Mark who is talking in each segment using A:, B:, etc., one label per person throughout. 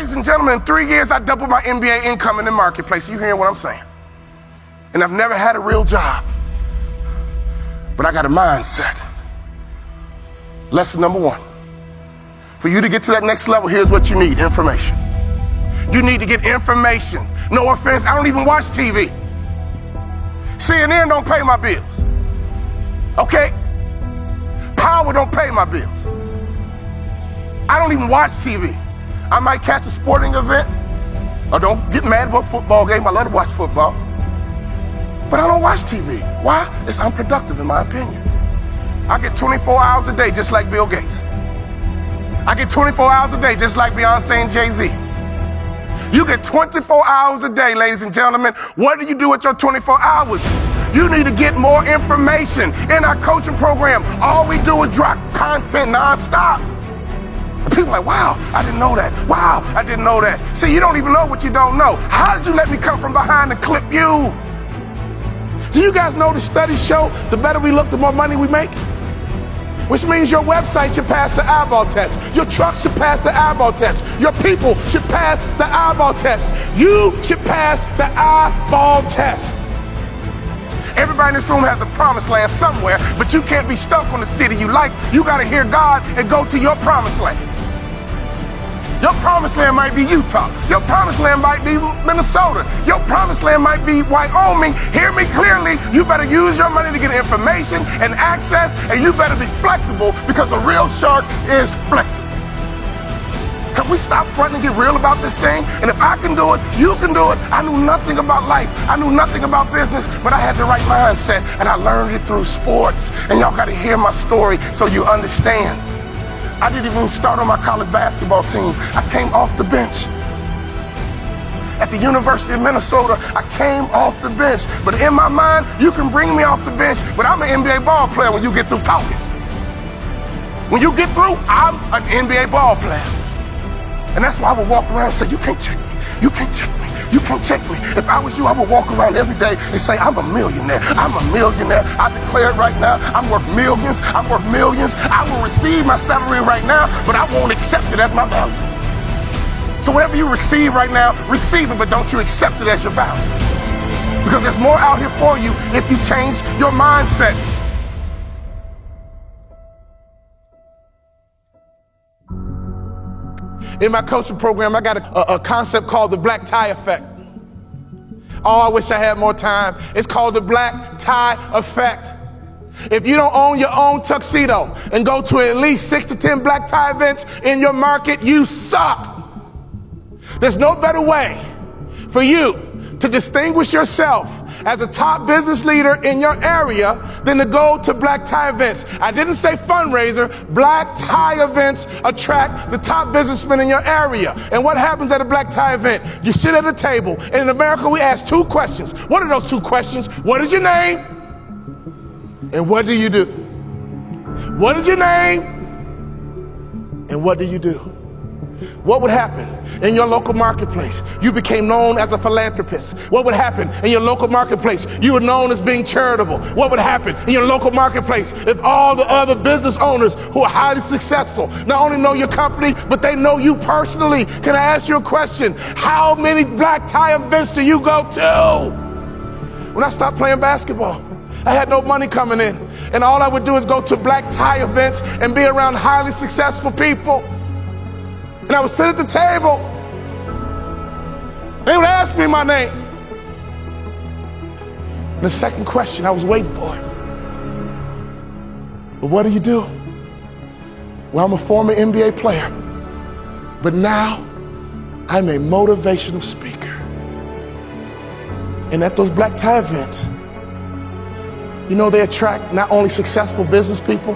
A: Ladies and gentlemen, in 3 years, I doubled my MBA income in the marketplace. You hearing what I'm saying? And I've never had a real job, but I got a mindset. Lesson number one. For you to get to that next level, here's what you need: information. You need to get information. No offense, I don't even watch TV. CNN don't pay my bills. Okay? Power don't pay my bills. I don't even watch TV. I might catch a sporting event, or don't get mad about a football game. I love to watch football. But I don't watch TV. Why? It's unproductive in my opinion. I get 24 hours a day just like Bill Gates. I get 24 hours a day just like Beyonce and Jay-Z. You get 24 hours a day, ladies and gentlemen. What do you do with your 24 hours? You need to get more information. In our coaching program, all we do is drop content nonstop. And people are like, wow, I didn't know that. Wow, I didn't know that. See, you don't even know what you don't know. How did you let me come from behind and clip you? Do you guys know the studies show the better we look, the more money we make? Which means your website should pass the eyeball test. Your truck should pass the eyeball test. Your people should pass the eyeball test. You should pass the eyeball test. Everybody in this room has a promised land somewhere, but you can't be stuck on the city you like. You got to hear God and go to your promised land. Your promised land might be Utah. Your promised land might be Minnesota. Your promised land might be Wyoming. Hear me clearly. You better use your money to get information and access, and you better be flexible, because a real shark is flexible. Can we stop fronting and get real about this thing? And if I can do it, you can do it. I knew nothing about life. I knew nothing about business, but I had the right mindset, and I learned it through sports. And y'all got to hear my story so you understand. I didn't even start on my college basketball team. I came off the bench. At the University of Minnesota, I came off the bench. But in my mind, you can bring me off the bench, but I'm an NBA ball player when you get through talking. When you get through, I'm an NBA ball player. And that's why I would walk around and say, you can't check me. You can't check me. You can't check me. If I was you, I would walk around every day and say, I'm a millionaire. I'm a millionaire. I declare it right now. I'm worth millions. I'm worth millions. I will receive my salary right now, but I won't accept it as my value. So whatever you receive right now, receive it, but don't you accept it as your value. Because there's more out here for you if you change your mindset. In my coaching program, I got a concept called the black tie effect. Oh, I wish I had more time. It's called the black tie effect. If you don't own your own tuxedo and go to at least 6 to 10 black tie events in your market, you suck. There's no better way for you to distinguish yourself as a top business leader in your area than to go to black tie events. I didn't say fundraiser. Black tie events attract the top businessmen in your area. And what happens at a black tie event? You sit at a table, and in America we ask 2 questions. What are those 2 questions? What is your name? And what do you do? What is your name? And what do you do? What would happen in your local marketplace? You became known as a philanthropist. What would happen in your local marketplace? You were known as being charitable. What would happen in your local marketplace if all the other business owners who are highly successful not only know your company, but they know you personally? Can I ask you a question? How many black tie events do you go to? When I stopped playing basketball, I had no money coming in, and all I would do is go to black tie events and be around highly successful people. And I would sit at the table. They would ask me my name. And the second question, I was waiting for it. But what do you do? Well, I'm a former NBA player, but now I'm a motivational speaker. And at those black tie events, you know, they attract not only successful business people,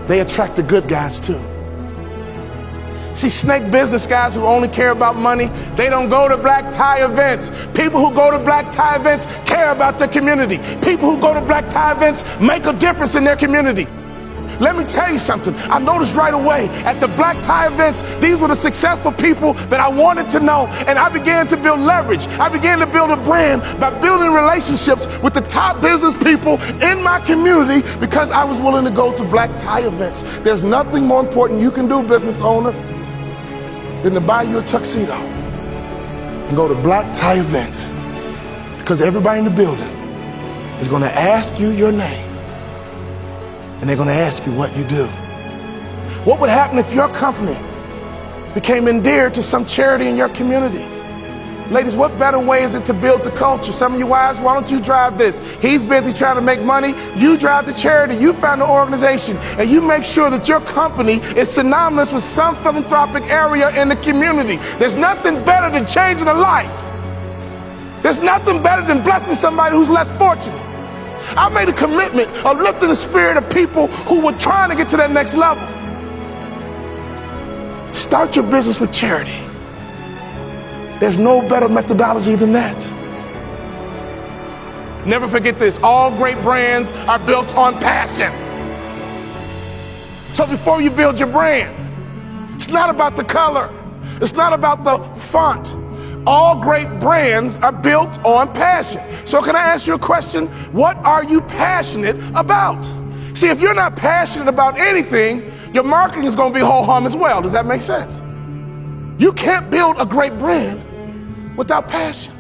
A: they attract the good guys too. See, snake business guys who only care about money, they don't go to black tie events. People who go to black tie events care about their community. People who go to black tie events make a difference in their community. Let me tell you something. I noticed right away at the black tie events, these were the successful people that I wanted to know, and I began to build leverage. I began to build a brand by building relationships with the top business people in my community because I was willing to go to black tie events. There's nothing more important you can do, business owner, than to buy you a tuxedo and go to black tie events, because everybody in the building is going to ask you your name and they're going to ask you what you do. What would happen if your company became endeared to some charity in your community? Ladies, what better way is it to build the culture? Some of you wives, why don't you drive this? He's busy trying to make money. You drive the charity. You found an organization, and you make sure that your company is synonymous with some philanthropic area in the community. There's nothing better than changing a life. There's nothing better than blessing somebody who's less fortunate. I made a commitment of lifting the spirit of people who were trying to get to that next level. Start your business with charity. There's no better methodology than that. Never forget this, all great brands are built on passion. So before you build your brand, it's not about the color, it's not about the font. All great brands are built on passion. So can I ask you a question? What are you passionate about? See, if you're not passionate about anything, your marketing is going to be ho-hum as well. Does that make sense? You can't build a great brand without passion.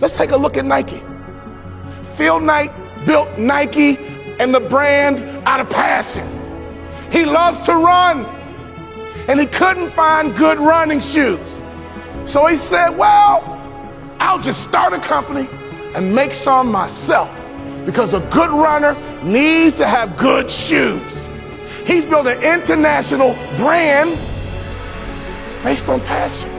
A: Let's take a look at Nike. Phil Knight built Nike and the brand out of passion. He loves to run, and he couldn't find good running shoes. So he said, well, I'll just start a company and make some myself, because a good runner needs to have good shoes. He's built an international brand based on passion.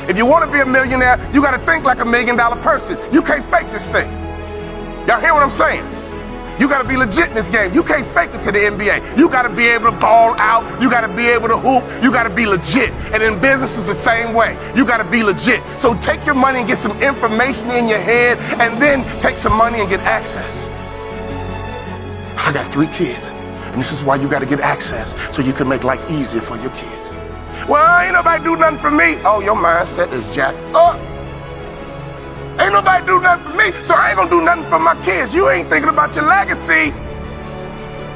A: If you want to be a millionaire, you got to think like $1 million person. You can't fake this thing. Y'all hear what I'm saying? You got to be legit in this game. You can't fake it to the NBA. You got to be able to ball out. You got to be able to hoop. You got to be legit. And in business, it's the same way. You got to be legit. So take your money and get some information in your head, and then take some money and get access. I got 3 kids, and this is why you got to get access, so you can make life easier for your kids. Well, ain't nobody do nothing for me. Oh, your mindset is jacked up. Ain't nobody do nothing for me, so I ain't gonna do nothing for my kids. You ain't thinking about your legacy.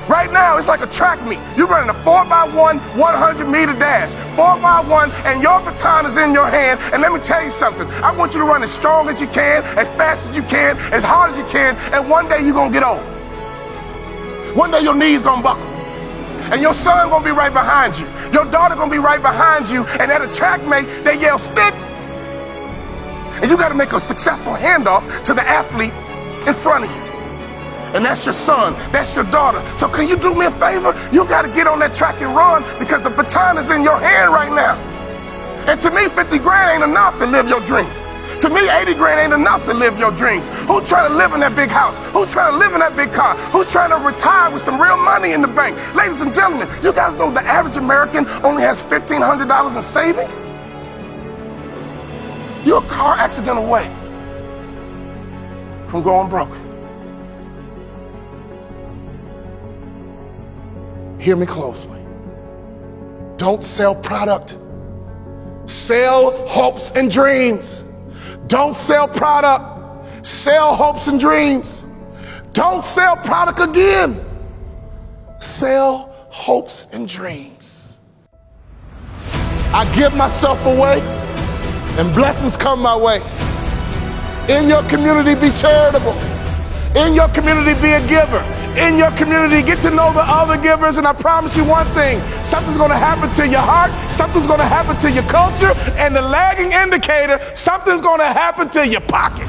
A: Right now, it's like a track meet. You're running a 4x1, 100-meter dash. 4x1, and your baton is in your hand. And let me tell you something. I want you to run as strong as you can, as fast as you can, as hard as you can, and one day you're gonna get old. One day your knees gonna buckle. And your son gonna be right behind you. Your daughter gonna be right behind you. And at a track meet, they yell, stick. And you gotta make a successful handoff to the athlete in front of you. And that's your son, that's your daughter. So can you do me a favor? You gotta get on that track and run, because the baton is in your hand right now. And to me, 50 grand ain't enough to live your dreams. To me, 80 grand ain't enough to live your dreams. Who's trying to live in that big house? Who's trying to live in that big car? Who's trying to retire with some real money in the bank? Ladies and gentlemen, you guys know the average American only has $1,500 in savings? You're a car accident away from going broke. Hear me closely. Don't sell product. Sell hopes and dreams. Don't sell product. Sell hopes and dreams. Don't sell product again. Sell hopes and dreams. I give myself away, and blessings come my way. In your community, be charitable. In your community, be a giver. In your community, get to know the other givers, and I promise you one thing, something's gonna happen to your heart, something's gonna happen to your culture, and the lagging indicator, something's gonna happen to your pocket.